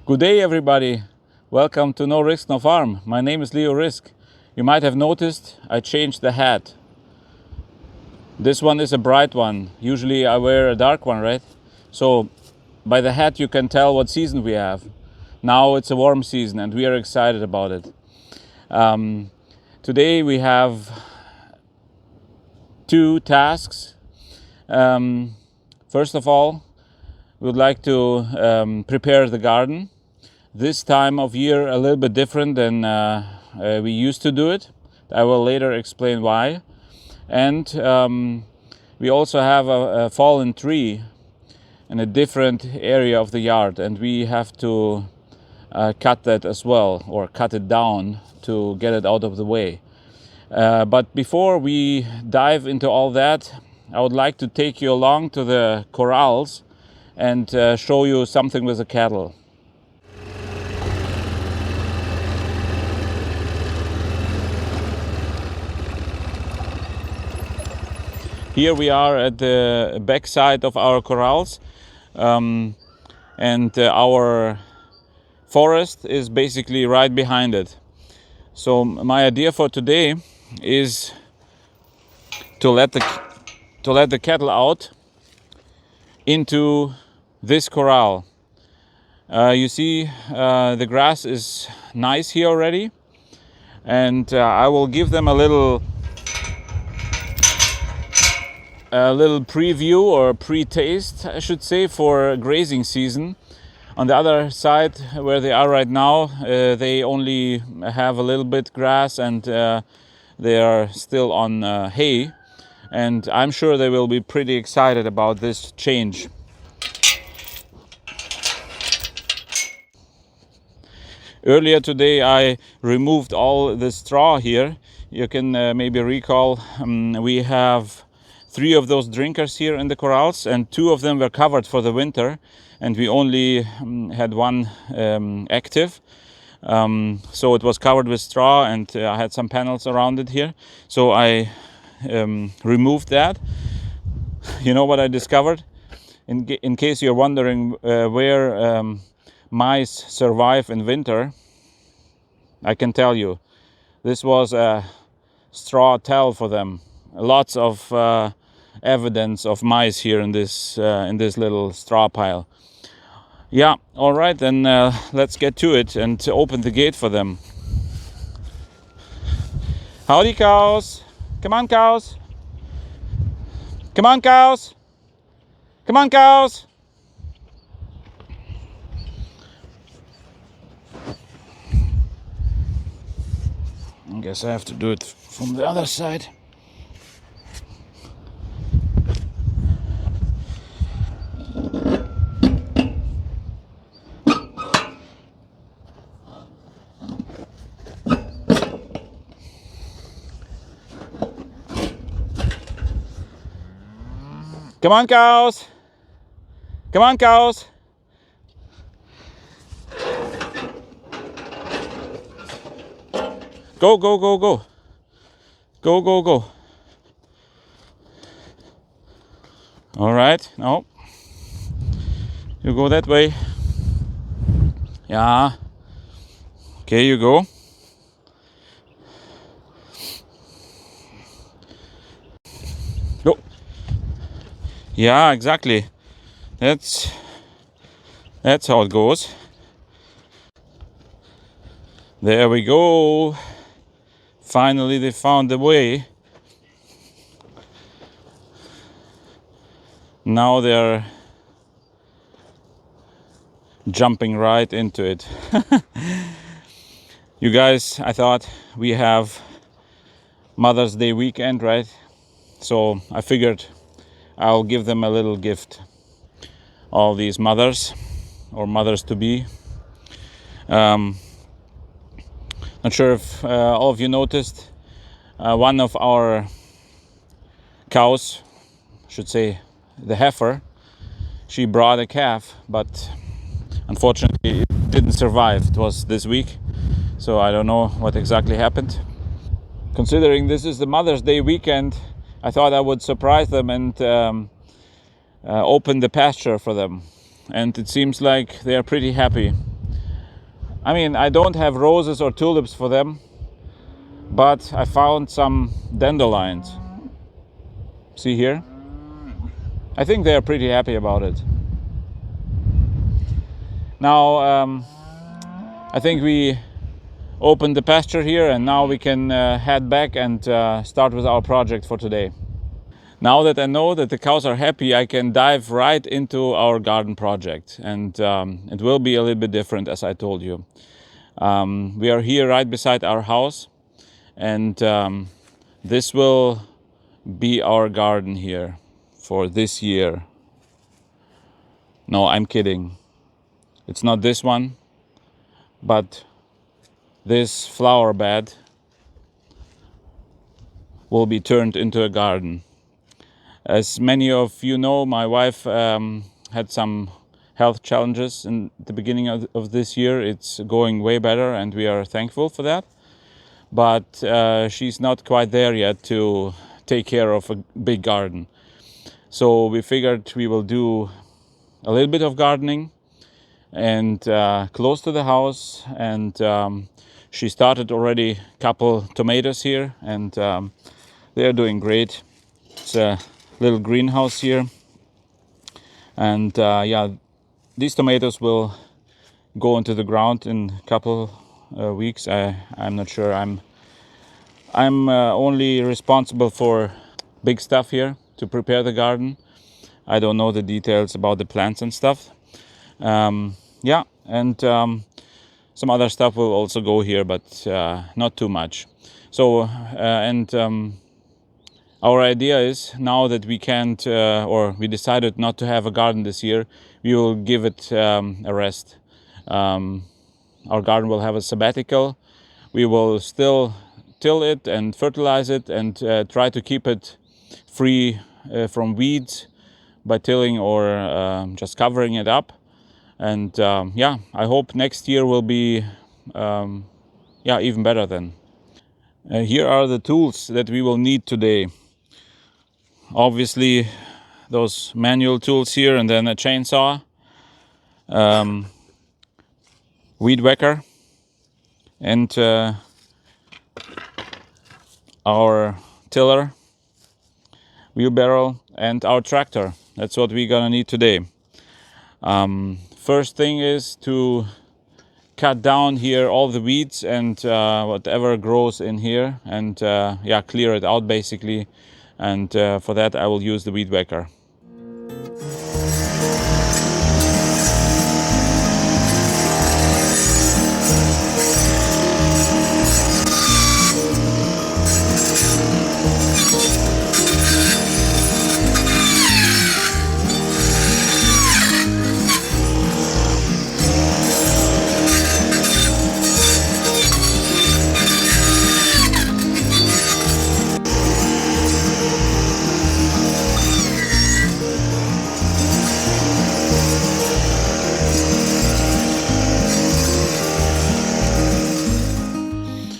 Good day, everybody. Welcome to No Risk, No Farm. My name is Leo Risk. You might have noticed I changed the hat. This one is a bright one. Usually I wear a dark one, right? So by the hat you can tell what season we have. Now it's a warm season and we are excited about it. Today we have two tasks. First of all, we would like to prepare the garden. This time of year a little bit different than we used to do it. I will later explain why. And we also have a fallen tree in a different area of the yard, and we have to cut that as well, or cut it down to get it out of the way. But before we dive into all that, I would like to take you along to the corrals and show you something with the cattle. Here we are at the back side of our corrals, and our forest is basically right behind it. So my idea for today is to let the cattle out into this corral. You see, the grass is nice here already, and I will give them a little preview or pre-taste, I should say, for grazing season. On the other side, where they are right now, they only have a little bit grass and they are still on hay, and I'm sure they will be pretty excited about this change. Earlier today I removed all the straw here. You can maybe recall we have 3 of those drinkers here in the corrals, and 2 of them were covered for the winter, and we only had 1 active. So it was covered with straw, and I had some panels around it here. So I removed that. You know what I discovered? In case you're wondering where mice survive in winter, I can tell you, this was a straw tell for them. Lots of evidence of mice here in this little straw pile. Yeah, all right, then let's get to it and open the gate for them. Howdy, cows. Come on, cows. Come on, cows. Come on, cows. I guess I have to do it from the other side. Come on, cows. Come on, cows. Go, go, go, go. Go, go, go. All right, now you go that way. Yeah. Okay, you go. Go. Yeah, exactly. That's how it goes. There we go. Finally they found the way. Now they're jumping right into it. You guys, I thought we have Mother's Day weekend, right? So I figured I'll give them a little gift. All these mothers or mothers to be. Not sure if all of you noticed, one of our cows, I should say the heifer, she brought a calf, but unfortunately it didn't survive. It was this week, so I don't know what exactly happened. Considering this is the Mother's Day weekend, I thought I would surprise them and open the pasture for them, and it seems like they are pretty happy. I mean, I don't have roses or tulips for them, but I found some dandelions. See here? I think they are pretty happy about it. Now, I think we opened the pasture here, and now we can head back and start with our project for today. Now that I know that the cows are happy, I can dive right into our garden project, and it will be a little bit different, as I told you. We are here right beside our house, and this will be our garden here for this year. No, I'm kidding. It's not this one, but this flower bed will be turned into a garden. As many of you know, my wife had some health challenges in the beginning of this year. It's going way better, and we are thankful for that. But she's not quite there yet to take care of a big garden. So we figured we will do a little bit of gardening and close to the house. And she started already a couple tomatoes here, and they are doing great. It's a little greenhouse here, and yeah, these tomatoes will go into the ground in a couple weeks. I'm not sure. I'm only responsible for big stuff here to prepare the garden. I don't know the details about the plants and stuff. Yeah, and some other stuff will also go here, but not too much. So our idea is, now that we can't, or we decided not to have a garden this year, we will give it a rest. Our garden will have a sabbatical. We will still till it and fertilize it, and try to keep it free from weeds by tilling or just covering it up. And yeah, I hope next year will be yeah, even better then. Here are the tools that we will need today. Obviously, those manual tools here, and then a chainsaw, weed whacker, and our tiller, wheelbarrow, and our tractor. That's what we're gonna need today. First thing is to cut down here all the weeds and whatever grows in here, and yeah, clear it out basically. And for that I will use the weed whacker.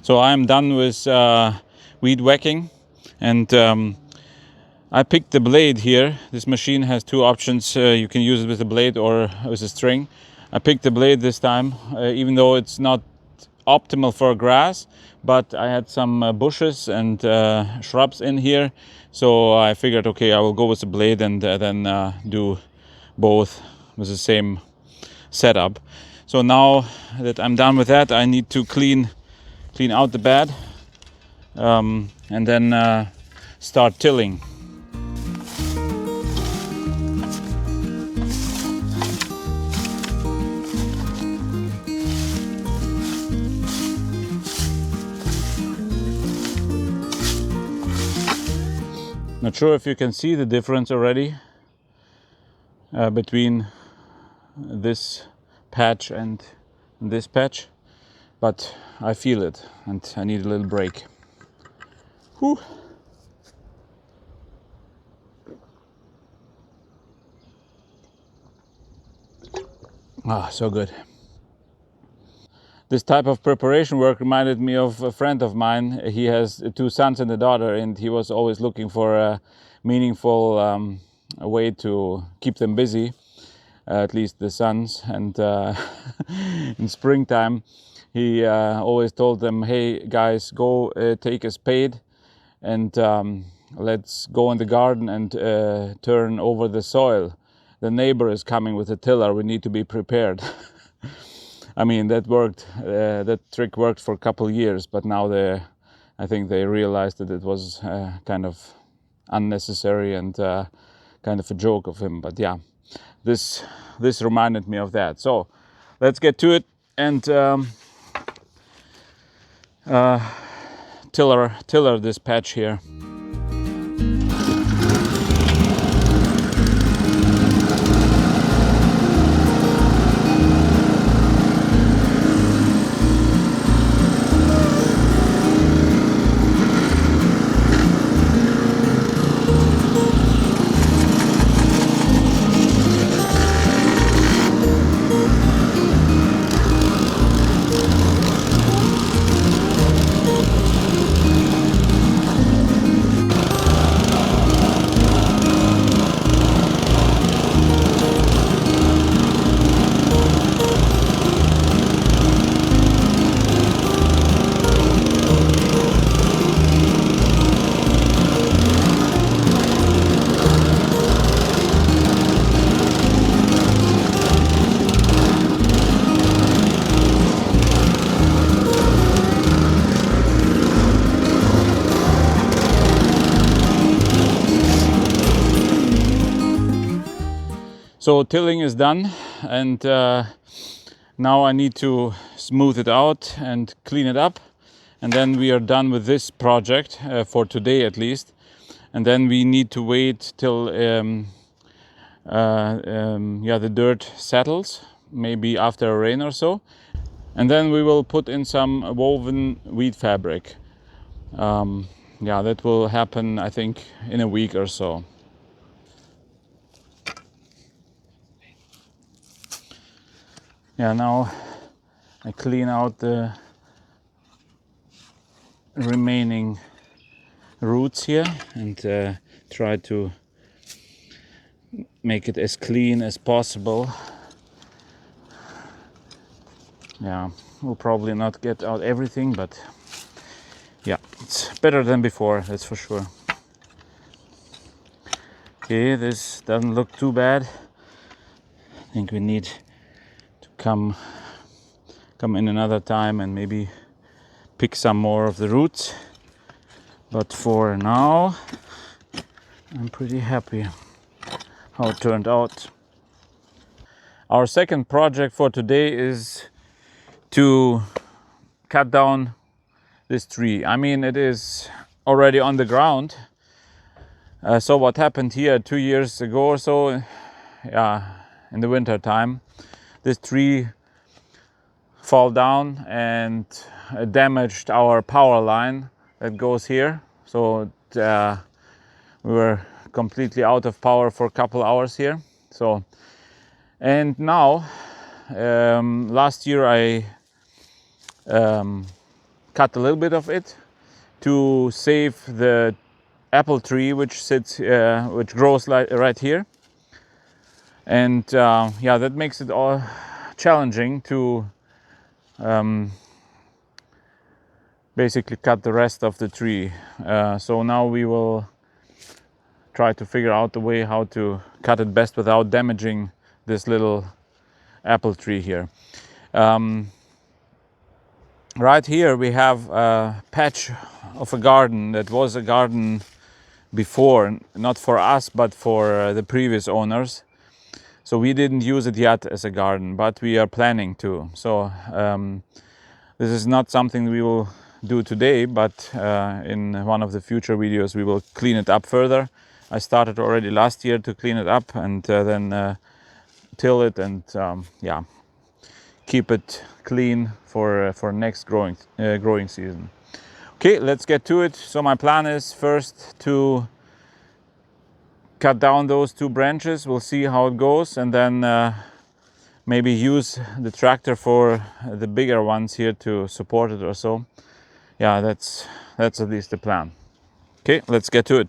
So I'm done with weed whacking, and I picked the blade here. This machine has two options. You can use it with a blade or with a string. I picked the blade this time, even though it's not optimal for grass, but I had some bushes and shrubs in here, so I figured, okay, I will go with the blade and then do both with the same setup. So now that I'm done with that, I need to clean out the bed, and then start tilling. Not sure if you can see the difference already between this patch and this patch, but I feel it and I need a little break. Whew. Ah, so good. This type of preparation work reminded me of a friend of mine. He has two sons and a daughter, and he was always looking for a meaningful way to keep them busy. at least the sons. And in springtime, he always told them, "Hey guys, go take a spade and let's go in the garden and turn over the soil. The neighbor is coming with a tiller. We need to be prepared." I mean, that worked. That trick worked for a couple years, but now I think they realized that it was kind of unnecessary and kind of a joke of him. But yeah, this reminded me of that. So let's get to it and tiller this patch here. So tilling is done, and now I need to smooth it out and clean it up, and then we are done with this project for today at least. And then we need to wait till the dirt settles, maybe after a rain or so, and then we will put in some woven wheat fabric. That will happen, I think, in a week or so. Yeah, now I clean out the remaining roots here and try to make it as clean as possible. Yeah, we'll probably not get out everything, but yeah, it's better than before, that's for sure. Okay, this doesn't look too bad. I think we need to come in another time and maybe pick some more of the roots. But for now, I'm pretty happy how it turned out. Our second project for today is to cut down this tree. I mean, it is already on the ground. So what happened here 2 years ago or so, in the winter time, this tree fell down and damaged our power line that goes here. So we were completely out of power for a couple hours here. So, and now last year I cut a little bit of it to save the apple tree which grows right here. And that makes it all challenging to basically cut the rest of the tree. So now we will try to figure out the way how to cut it best without damaging this little apple tree here. Right here we have a patch of a garden that was a garden before, not for us but for the previous owners. So we didn't use it yet as a garden, but we are planning to. So this is not something we will do today, but in one of the future videos we will clean it up further. I started already last year to clean it up and then till it and keep it clean for next growing season. Okay, let's get to it. So my plan is first to cut down those 2 branches. We'll see how it goes, and then maybe use the tractor for the bigger ones here to support it or so. Yeah, that's at least the plan. Okay, let's get to it.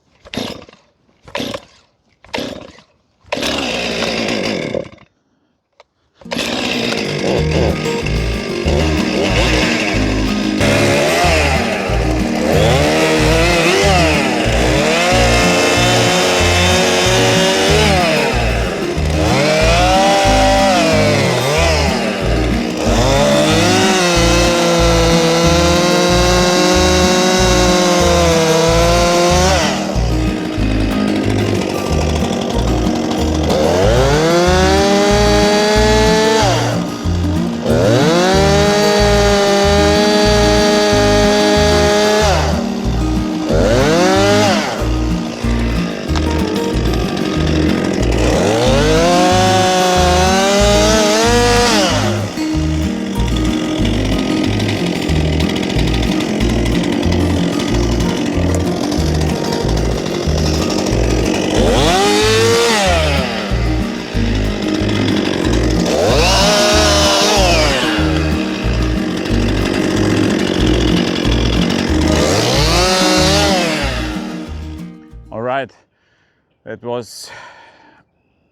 it was,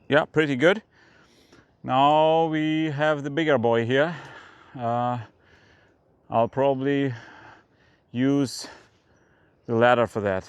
yeah, pretty good. Now we have the bigger boy here. I'll probably use the ladder for that.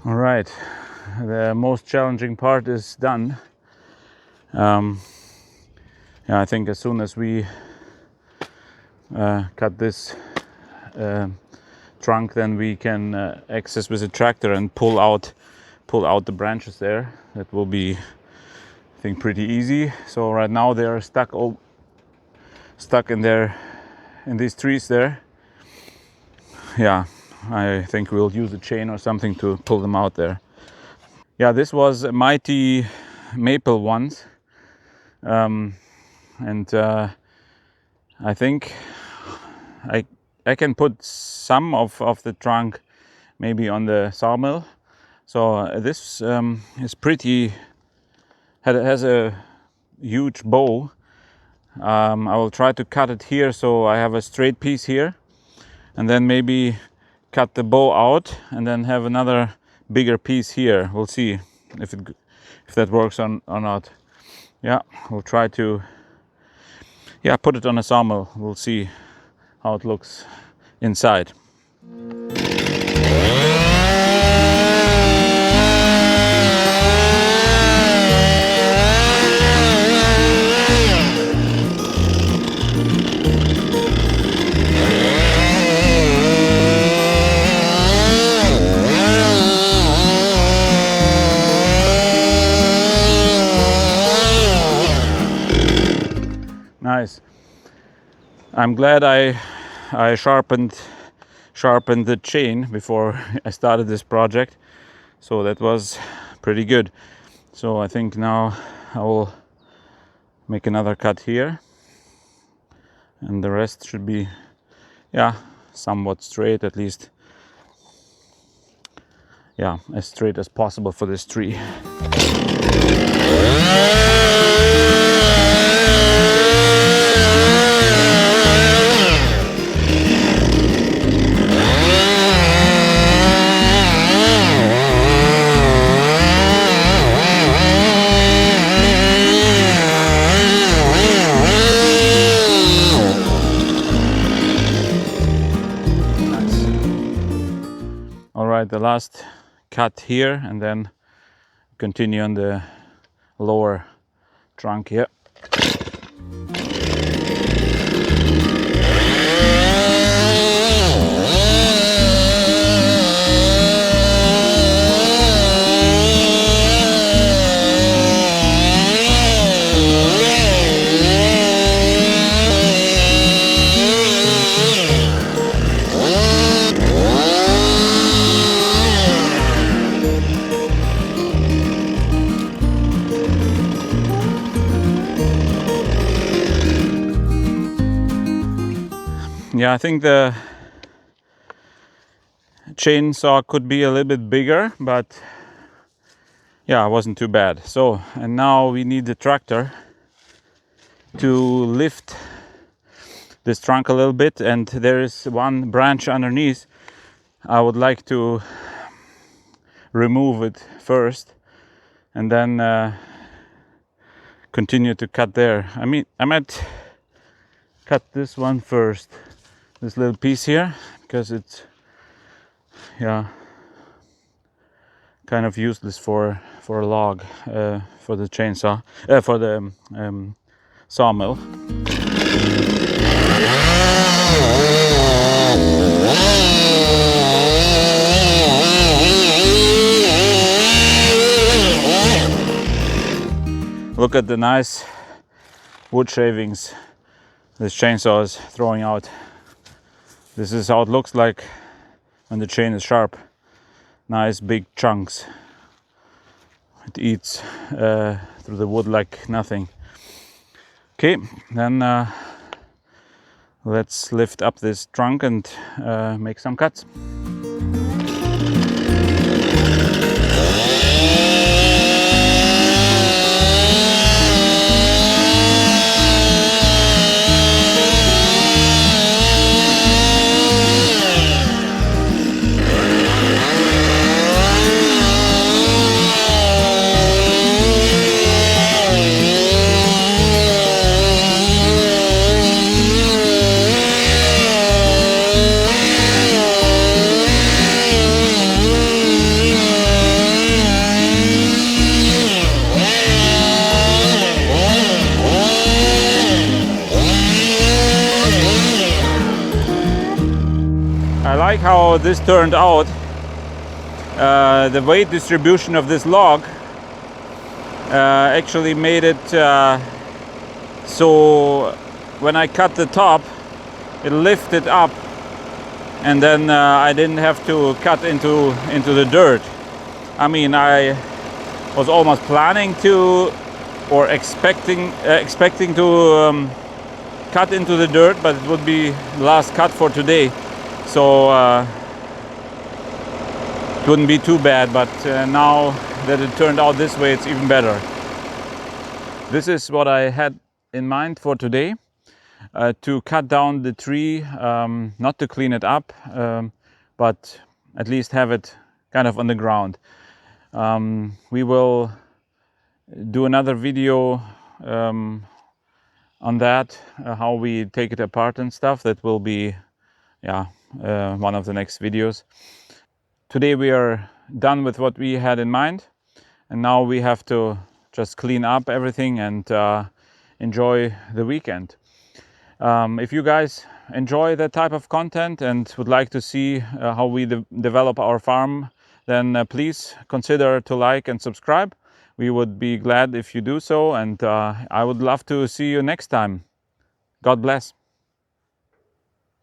All right, the most challenging part is done. Yeah, I think as soon as we cut this trunk, then we can access with the tractor and pull out the branches there. That will be, I think, pretty easy. So right now they are stuck in these trees there. Yeah, I think we'll use a chain or something to pull them out there. Yeah, this was a mighty maple once, and I think I can put some of the trunk maybe on the sawmill. So this is pretty, has a huge bow. I will try to cut it here so I have a straight piece here, and then maybe cut the bow out and then have another bigger piece here. We'll see if that works or not. Yeah, we'll try to put it on a sawmill. We'll see how it looks inside. Nice. I'm glad I sharpened the chain before I started this project, so that was pretty good. So I think now I will make another cut here, and the rest should be, yeah, somewhat straight, at least, yeah, as straight as possible for this tree. The last cut here, and then continue on the lower trunk here. Yeah, I think the chainsaw could be a little bit bigger, but yeah, it wasn't too bad. So, and now we need the tractor to lift this trunk a little bit, and there is one branch underneath. I would like to remove it first and then continue to cut there. I mean, I might cut this one first this little piece here, because it's, yeah, kind of useless for a log, for the chainsaw, for the sawmill. Look at the nice wood shavings this chainsaw is throwing out. This is how it looks like when the chain is sharp. Nice big chunks. It eats through the wood like nothing. Okay, then let's lift up this trunk and make some cuts. I like how this turned out. The weight distribution of this log actually made it so when I cut the top, it lifted up, and then I didn't have to cut into the dirt. I mean, I was almost planning to, or expecting to cut into the dirt, but it would be the last cut for today. So it wouldn't be too bad, but now that it turned out this way, it's even better. This is what I had in mind for today, to cut down the tree, not to clean it up, but at least have it kind of on the ground. We will do another video on that, how we take it apart and stuff. That will be, yeah, one of the next videos. Today we are done with what we had in mind, and now we have to just clean up everything and enjoy the weekend. If you guys enjoy that type of content and would like to see how we develop our farm, then please consider to like and subscribe. We would be glad if you do so, and I would love to see you next time. God bless.